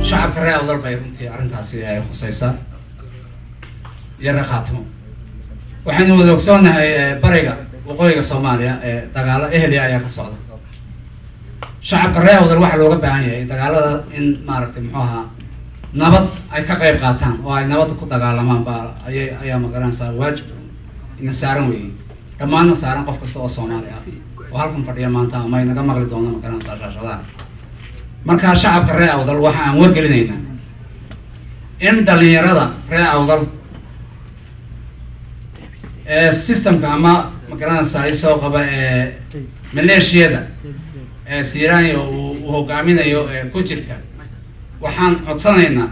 شعب كريه وضل بيرنتي أرنتاسي خصيصة يرى خاتمه وحين ودوكسونا بريقة وقوية الصومالية دقالة إهلي أيها كالصعدة شعب كريه وضل واحد لوقت بعنيه دقالة إن ماركت محوها نبض أي كقيب قاتان وأي نبض كنت دقالة ما با أي مقران صار واجب إن سارن وي كما أن سارن قف كستوى الصومالية وهلكم فرديا ما أنت ما ينقى مغلي دونا مقران صار راشدان marka shacabka reer awdal waxa aan wargelinaynaa in dhalinyarada reer awdal systemka ama magaranaysa ay soo qaba maleeshiyada siiraanyo uu hogaaminayo ku jirta waxaan codsanaynaa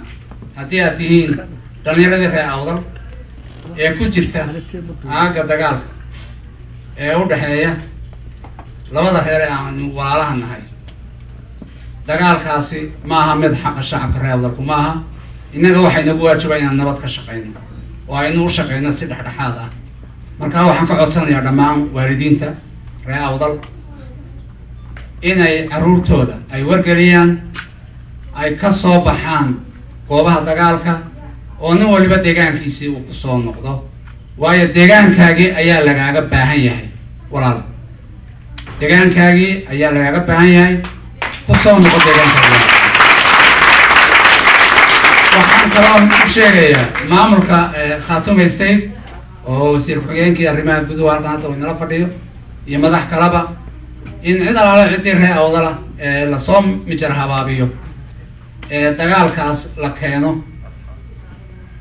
haddii aad tihiin dhalinyaradii reer awdal ku jirta aaga dagaalka u dhaxeeya labada reer aan walaalaha nahay dagaalkaasi maaha mid xaq shacabka reer awdalku maaha innaga waxay nagu waajibaa inaan nabad ka shaqeyno oo aynu u shaqeyno si dhexdhexaad ah marka waxaan ka codsanayaa dhammaan waalidiinta reer awdal inay caruurtooda ay wargeliyaan ay ka soo baxaan goobaha dagaalka oo nin waliba deegaankiisii uu ku soo noqdo waayo deegaankaagii ayaa lagaaga baahan yahay walaal deegaankaagii ayaa lagaaga baahan yahay kusoo noqo deegaankaagii waxaan kaloo u sheegayaa maamulka Khartoum State oo wasiir ku-xigeenkii arrimaha gudaha halkan hadda uu inala fadhiyo iyo madax kalaba in cid alaala ciddii reer awdala la soo mijar habaabiyo dagaalkaas la keeno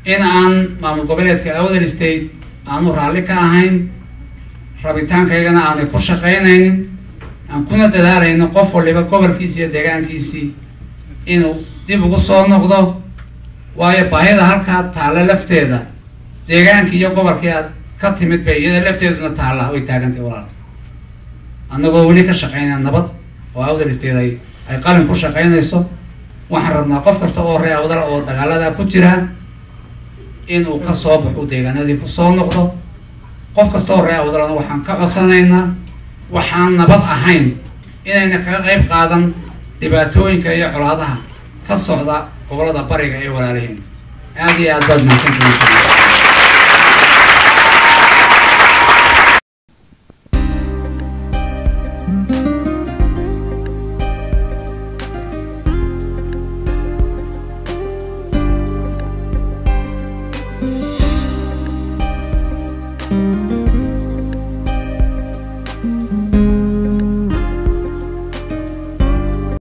in aan maamul goboleedka Awdal State aanu raalli ka ahayn rabitaankaygana aanay ku shaqaynaynin aan kuna dadaalayno qof waliba gobolkiisa iyo deegaankiisii inuu dib ugu soo noqdo waayo baahida halkaa taalla lafteeda deegaankii iyo gobolkii aad ka timid bay iyada lafteeduna taalla way taagantay walaal annagoo weli ka shaqaynaya nabad oo Awdal State ay qalin ku shaqaynayso waxaan rabnaa qof kasta oo reer awdal oo dagaalada ku jira inuu ka soo baxo deegaanadii ku soo noqdo qof kasta oo reer awdal waxaan ka codsanaynaa waxaan nabad ahayn inayna kaga qayb qaadan dhibaatooyinka iyo colaadaha ka socda gobolada bariga ee walaalaheen aad iyo aad baad mahadsantihiin